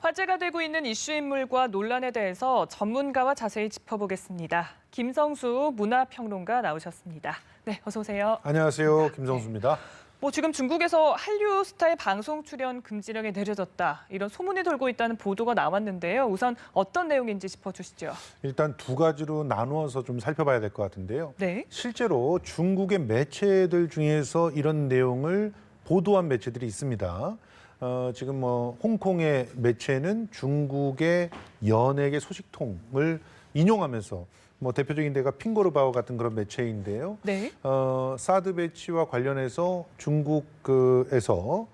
화제가 되고 있는 이슈 인물과 논란에 대해서 전문가와 자세히 짚어보겠습니다. 김성수 문화평론가 나오셨습니다. 네, 어서 오세요. 안녕하세요. 김성수입니다. 지금 중국에서 한류 스타의 방송 출연 금지령이 내려졌다. 이런 소문이 돌고 있다는 보도가 나왔는데요. 우선 어떤 내용인지 짚어주시죠. 일단 두 가지로 나누어서 좀 살펴봐야 될 것 같은데요. 네. 실제로 중국의 매체들 중에서 이런 내용을 보도한 매체들이 있습니다. 지금 홍콩의 매체는 중국의 연예계 소식통을 인용하면서 대표적인 데가 핑거르바오 같은 그런 매체인데요. 네. 사드 배치와 관련해서 중국에서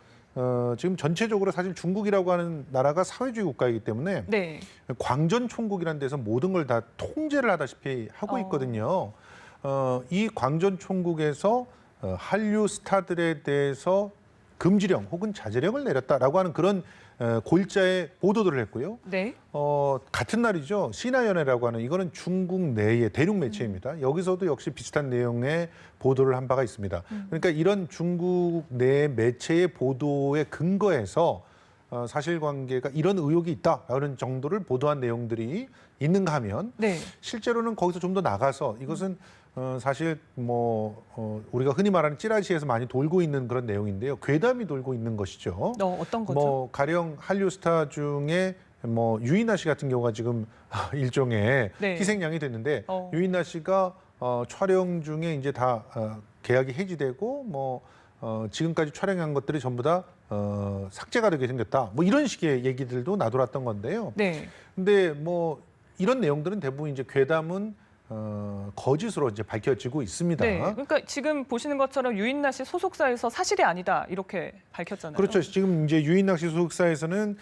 지금 전체적으로 사실 중국이라고 하는 나라가 사회주의 국가이기 때문에 네. 광전 총국이라는 데서 모든 걸 다 통제를 하다시피 하고 있거든요. 이 광전 총국에서 한류 스타들에 대해서 금지령 혹은 자제령을 내렸다라고 하는 그런 골자의 보도들을 했고요. 네. 같은 날이죠. 시나연예라고 하는 이거는 중국 내의 대륙 매체입니다. 여기서도 역시 비슷한 내용의 보도를 한 바가 있습니다. 그러니까 이런 중국 내 매체의 보도에 근거해서 사실관계가 이런 의혹이 있다라는 정도를 보도한 내용들이 있는가 하면 네. 실제로는 거기서 좀 더 나가서 이것은 사실 우리가 흔히 말하는 찌라시에서 많이 돌고 있는 그런 내용인데요. 괴담이 돌고 있는 것이죠. 어떤 거죠? 가령 한류 스타 중에 유인나 씨 같은 경우가 지금 일종의 네. 희생양이 됐는데 유인나 씨가 촬영 중에 이제 다 계약이 해지되고 지금까지 촬영한 것들이 전부 다 삭제가 되게 생겼다. 이런 식의 얘기들도 나돌았던 건데요. 네. 근데 이런 내용들은 대부분 이제 괴담은 거짓으로 이제 밝혀지고 있습니다. 네. 그러니까 지금 보시는 것처럼 유인나 씨 소속사에서 사실이 아니다 이렇게 밝혔잖아요. 그렇죠. 지금 이제 유인나 씨 소속사에서는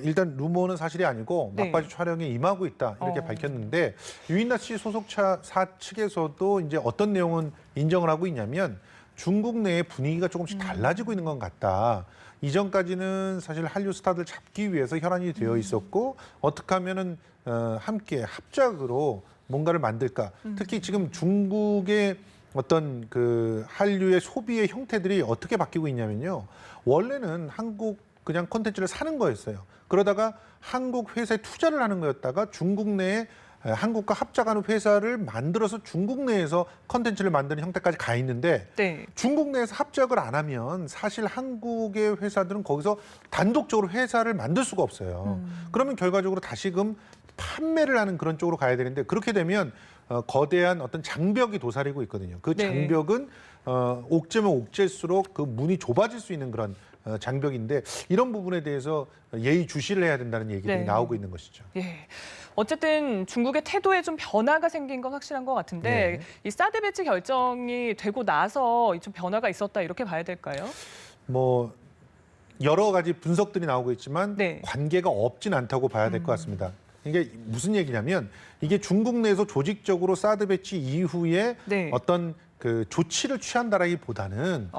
일단 루머는 사실이 아니고 네. 막바지 촬영에 임하고 있다 이렇게 밝혔는데 유인나 씨 소속사 측에서도 이제 어떤 내용은 인정을 하고 있냐면 중국 내의 분위기가 조금씩 달라지고 있는 것 같다. 이전까지는 사실 한류 스타들 잡기 위해서 혈안이 되어 있었고 어떻게 하면은 함께 합작으로 뭔가를 만들까. 특히 지금 중국의 어떤 그 한류의 소비의 형태들이 어떻게 바뀌고 있냐면요. 원래는 한국 그냥 콘텐츠를 사는 거였어요. 그러다가 한국 회사에 투자를 하는 거였다가 중국 내에 한국과 합작하는 회사를 만들어서 중국 내에서 콘텐츠를 만드는 형태까지 가 있는데 네. 중국 내에서 합작을 안 하면 사실 한국의 회사들은 거기서 단독적으로 회사를 만들 수가 없어요. 그러면 결과적으로 다시금 판매를 하는 그런 쪽으로 가야 되는데 그렇게 되면 거대한 어떤 장벽이 도사리고 있거든요. 그 장벽은 옥죄면 옥죄수록 그 문이 좁아질 수 있는 그런 장벽인데 이런 부분에 대해서 예의주시를 해야 된다는 얘기들이 나오고 있는 것이죠. 예. 어쨌든 중국의 태도에 좀 변화가 생긴 건 확실한 것 같은데 이 사드 배치 결정이 되고 나서 좀 변화가 있었다 이렇게 봐야 될까요? 여러 가지 분석들이 나오고 있지만 관계가 없진 않다고 봐야 될 것 같습니다. 이게 무슨 얘기냐면 이게 중국 내에서 조직적으로 사드 배치 이후에 어떤 그 조치를 취한다라기보다는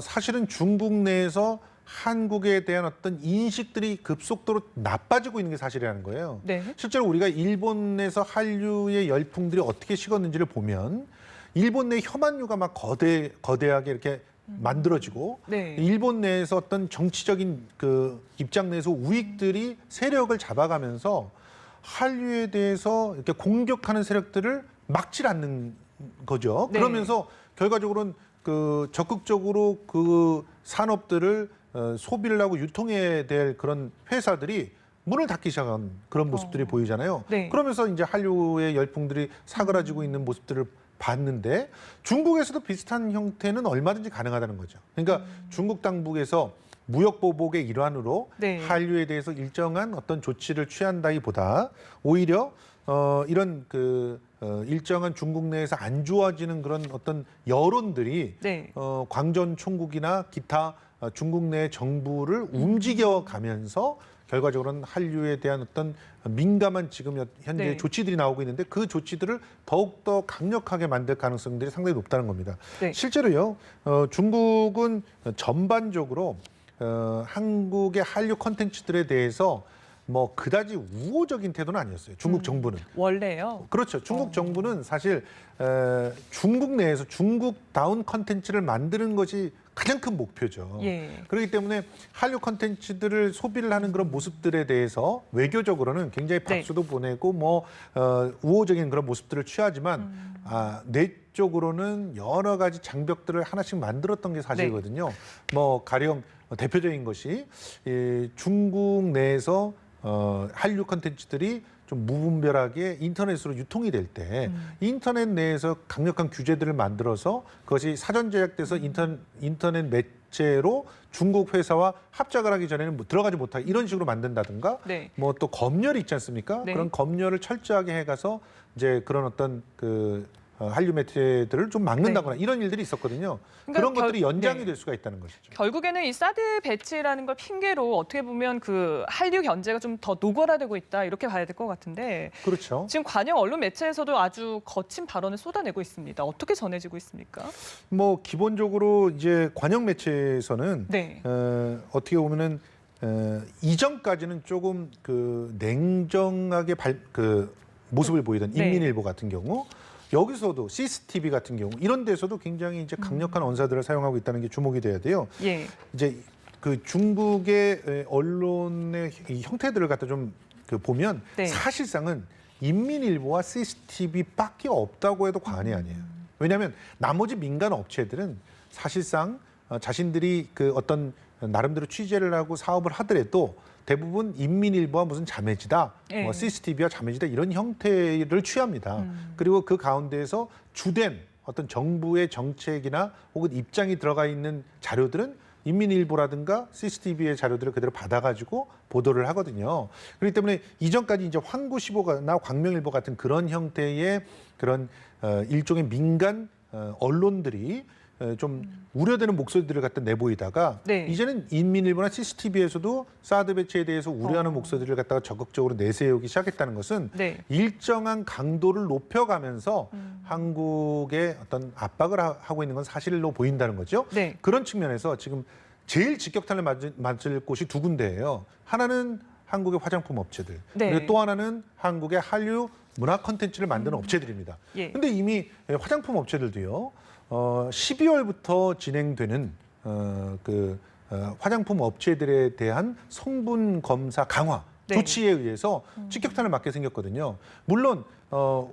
사실은 중국 내에서 한국에 대한 어떤 인식들이 급속도로 나빠지고 있는 게 사실이라는 거예요. 실제로 우리가 일본에서 한류의 열풍들이 어떻게 식었는지를 보면 일본 내 혐한류가 막 거대하게 이렇게 만들어지고 일본 내에서 어떤 정치적인 그 입장 내에서 우익들이 세력을 잡아가면서 한류에 대해서 이렇게 공격하는 세력들을 막질 않는 거죠. 그러면서 결과적으로는 그 적극적으로 그 산업들을 소비를 하고 유통해야 될 그런 회사들이 문을 닫기 시작한 그런 모습들이 보이잖아요. 그러면서 이제 한류의 열풍들이 사그라지고 있는 모습들을 봤는데 중국에서도 비슷한 형태는 얼마든지 가능하다는 거죠. 그러니까 중국 당국에서 무역 보복의 일환으로 한류에 대해서 일정한 어떤 조치를 취한다기보다 오히려 이런 그 일정한 중국 내에서 안 좋아지는 그런 어떤 여론들이 광전 총국이나 기타 중국 내 정부를 움직여가면서 결과적으로는 한류에 대한 어떤 민감한 지금 현재 조치들이 나오고 있는데 그 조치들을 더욱더 강력하게 만들 가능성들이 상당히 높다는 겁니다. 실제로요, 중국은 전반적으로 한국의 한류 콘텐츠들에 대해서 그다지 우호적인 태도는 아니었어요. 중국 정부는. 원래요? 그렇죠. 중국 정부는 사실 중국 내에서 중국다운 콘텐츠를 만드는 것이 가장 큰 목표죠. 예. 그렇기 때문에 한류 콘텐츠들을 소비를 하는 그런 모습들에 대해서 외교적으로는 굉장히 박수도 보내고 뭐 우호적인 그런 모습들을 취하지만 내적으로는 여러 가지 장벽들을 하나씩 만들었던 게 사실이거든요. 뭐 가령 대표적인 것이 중국 내에서 한류 콘텐츠들이 좀 무분별하게 인터넷으로 유통이 될 때 인터넷 내에서 강력한 규제들을 만들어서 그것이 사전 제약돼서 인터넷 매체로 중국 회사와 합작을 하기 전에는 들어가지 못하게 이런 식으로 만든다든가 네. 뭐 또 검열이 있지 않습니까? 네. 그런 검열을 철저하게 해가서 이제 그런 어떤 한류 매체들을 좀 막는다거나 이런 일들이 있었거든요. 그러니까 그런 것들이 연장이 될 수가 있다는 것이죠. 결국에는 이 사드 배치라는 걸 핑계로 어떻게 보면 그 한류 견제가 좀 더 노골화되고 있다 이렇게 봐야 될 것 같은데. 그렇죠. 지금 관영 언론 매체에서도 아주 거친 발언을 쏟아내고 있습니다. 어떻게 전해지고 있습니까? 뭐 기본적으로 이제 관영 매체에서는 네. 어떻게 보면은 이전까지는 조금 냉정하게 모습을 보이던 인민일보 같은 경우. 여기서도 CCTV 같은 경우 이런 데서도 굉장히 이제 강력한 언사들을 사용하고 있다는 게 주목이 돼야 돼요. 예. 이제 그 중국의 언론의 이 형태들을 갖다 좀 보면 사실상은 인민일보와 CCTV밖에 없다고 해도 과언이 아니에요. 왜냐하면 나머지 민간 업체들은 사실상 자신들이 어떤 나름대로 취재를 하고 사업을 하더라도 대부분 인민일보와 무슨 자매지다, 뭐 CCTV와 자매지다 이런 형태를 취합니다. 그리고 그 가운데에서 주된 어떤 정부의 정책이나 혹은 입장이 들어가 있는 자료들은 인민일보라든가 CCTV의 자료들을 그대로 받아가지고 보도를 하거든요. 그렇기 때문에 이전까지 이제 환구시보나 광명일보 같은 그런 형태의 그런 일종의 민간 언론들이 좀 우려되는 목소리들을 갖다 내보이다가 이제는 인민일보나 CCTV에서도 사드 배치에 대해서 우려하는 목소리들을 갖다가 적극적으로 내세우기 시작했다는 것은 일정한 강도를 높여가면서 한국의 어떤 압박을 하고 있는 건 사실로 보인다는 거죠. 그런 측면에서 지금 제일 직격탄을 맞을 곳이 두 군데예요. 하나는 한국의 화장품 업체들, 그리고 또 하나는 한국의 한류 문화 콘텐츠를 만드는 업체들입니다. 근데 이미 화장품 업체들도요. 12월부터 진행되는 화장품 업체들에 대한 성분 검사 강화 조치에 의해서 직격탄을 맞게 생겼거든요. 물론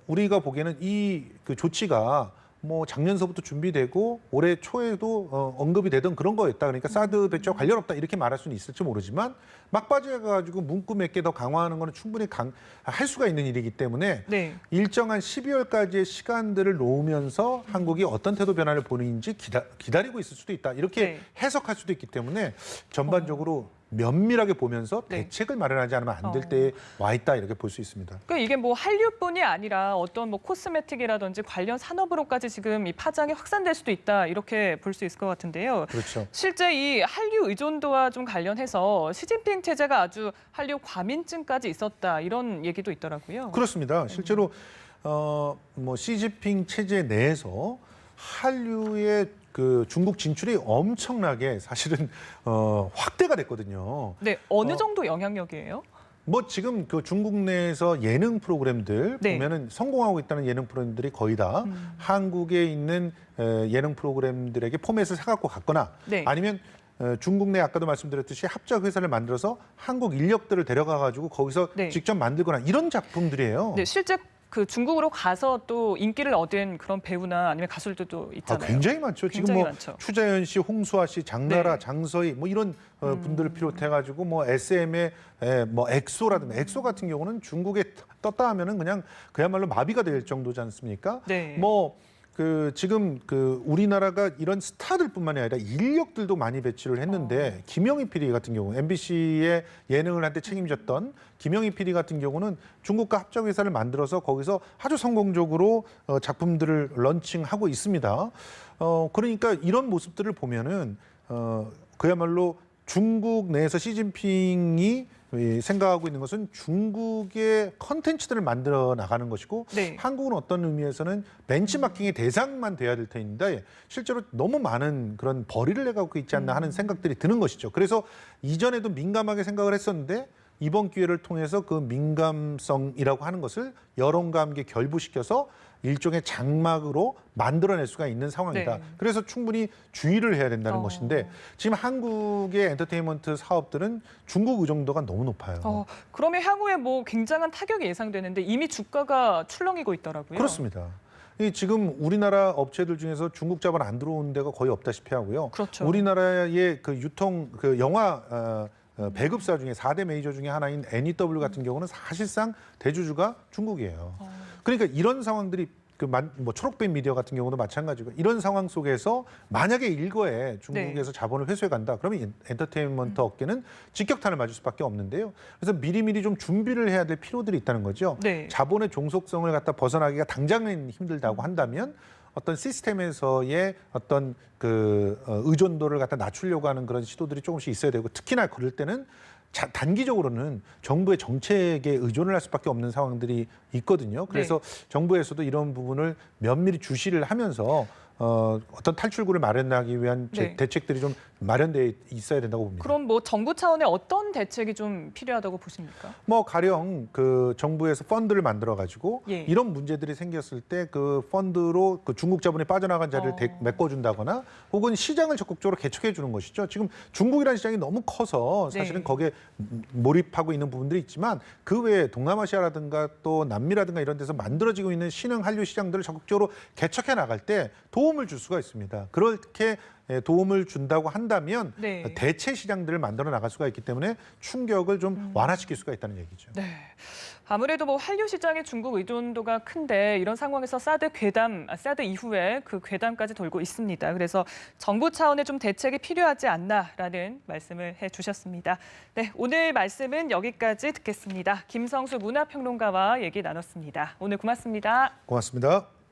우리가 보기에는 이 조치가 뭐 작년서부터 준비되고 올해 초에도 언급이 되던 그런 거였다. 그러니까 사드 배치와 관련 없다 이렇게 말할 수는 있을지 모르지만 막바지해가지고 문구 몇 개 더 강화하는 거는 충분히 할 수가 있는 일이기 때문에 일정한 12월까지의 시간들을 놓으면서 한국이 어떤 태도 변화를 보이는지 기다리고 있을 수도 있다. 이렇게 해석할 수도 있기 때문에 전반적으로 면밀하게 보면서 대책을 마련하지 않으면 안 될 때에 와 있다 이렇게 볼 수 있습니다. 그러니까 이게 뭐 한류뿐이 아니라 어떤 뭐 코스메틱이라든지 관련 산업으로까지 지금 이 파장이 확산될 수도 있다 이렇게 볼 수 있을 것 같은데요. 그렇죠. 실제 이 한류 의존도와 좀 관련해서 시진핑 체제가 아주 한류 과민증까지 있었다 이런 얘기도 있더라고요. 그렇습니다. 실제로 뭐 시진핑 체제 내에서 한류의 중국 진출이 엄청나게 사실은 확대가 됐거든요. 네, 어느 정도 영향력이에요? 뭐 지금 중국 내에서 예능 프로그램들 보면은 성공하고 있다는 예능 프로그램들이 거의 다 한국에 있는 예능 프로그램들에게 포맷을 사갖고 갔거나 아니면 중국 내 아까도 말씀드렸듯이 합작 회사를 만들어서 한국 인력들을 데려가가지고 거기서 직접 만들거나 이런 작품들이에요. 네, 실제 중국으로 가서 또 인기를 얻은 그런 배우나 아니면 가수들도 있잖아요. 굉장히 많죠. 굉장히 지금 뭐 많죠. 추자연 씨, 홍수아 씨, 장나라, 장서희 뭐 이런 분들을 비롯해가지고 뭐 SM의 뭐 엑소라든가 엑소 같은 경우는 중국에 떴다 하면은 그냥 그야말로 마비가 될 정도지 않습니까? 뭐 지금 우리나라가 이런 스타들뿐만이 아니라 인력들도 많이 배치를 했는데 김영희 PD 같은 경우 MBC의 예능을 한때 책임졌던 김영희 PD 같은 경우는 중국과 합작 회사를 만들어서 거기서 아주 성공적으로 작품들을 런칭하고 있습니다. 그러니까 이런 모습들을 보면은 그야말로 중국 내에서 시진핑이 생각하고 있는 것은 중국의 컨텐츠들을 만들어 나가는 것이고 한국은 어떤 의미에서는 벤치마킹의 대상만 돼야 될 텐데 실제로 너무 많은 그런 벌이를 내가고 있지 않나 하는 생각들이 드는 것이죠. 그래서 이전에도 민감하게 생각을 했었는데 이번 기회를 통해서 그 민감성이라고 하는 것을 여론과 함께 결부시켜서 일종의 장막으로 만들어낼 수가 있는 상황이다. 네. 그래서 충분히 주의를 해야 된다는 것인데 지금 한국의 엔터테인먼트 사업들은 중국 의존도가 너무 높아요. 그러면 향후에 뭐 굉장한 타격이 예상되는데 이미 주가가 출렁이고 있더라고요. 그렇습니다. 지금 우리나라 업체들 중에서 중국 자본 안 들어오는 데가 거의 없다시피 하고요. 그렇죠. 우리나라의 그 유통 그 영화 배급사 중에 4대 메이저 중에 하나인 NEW 같은 경우는 사실상 대주주가 중국이에요. 그러니까 이런 상황들이 뭐 초록빛 미디어 같은 경우도 마찬가지고 이런 상황 속에서 만약에 일거에 중국에서 자본을 회수해 간다. 그러면 엔터테인먼트 업계는 직격탄을 맞을 수밖에 없는데요. 그래서 미리미리 좀 준비를 해야 될 필요들이 있다는 거죠. 네. 자본의 종속성을 갖다 벗어나기가 당장은 힘들다고 한다면 어떤 시스템에서의 어떤 의존도를 갖다 낮추려고 하는 그런 시도들이 조금씩 있어야 되고 특히나 그럴 때는 단기적으로는 정부의 정책에 의존을 할 수밖에 없는 상황들이 있거든요. 그래서 정부에서도 이런 부분을 면밀히 주시를 하면서 어떤 탈출구를 마련하기 위한 대책들이 좀 마련돼 있어야 된다고 봅니다. 그럼 뭐 정부 차원의 어떤 대책이 좀 필요하다고 보십니까? 뭐 가령 정부에서 펀드를 만들어 가지고 이런 문제들이 생겼을 때 그 펀드로 중국 자본이 빠져나간 자리를 메꿔준다거나 혹은 시장을 적극적으로 개척해 주는 것이죠. 지금 중국이라는 시장이 너무 커서 사실은 거기에 몰입하고 있는 부분들이 있지만 그 외에 동남아시아라든가 또 남미라든가 이런 데서 만들어지고 있는 신흥 한류 시장들을 적극적으로 개척해 나갈 때 도움을 줄 수가 있습니다. 그렇게 도움을 준다고 한다면 대체 시장들을 만들어 나갈 수가 있기 때문에 충격을 좀 완화시킬 수가 있다는 얘기죠. 네. 아무래도 뭐 한류 시장의 중국 의존도가 큰데 이런 상황에서 사드 이후에 그 괴담까지 돌고 있습니다. 그래서 정부 차원의 좀 대책이 필요하지 않나라는 말씀을 해주셨습니다. 네, 오늘 말씀은 여기까지 듣겠습니다. 김성수 문화평론가와 얘기 나눴습니다. 오늘 고맙습니다. 고맙습니다.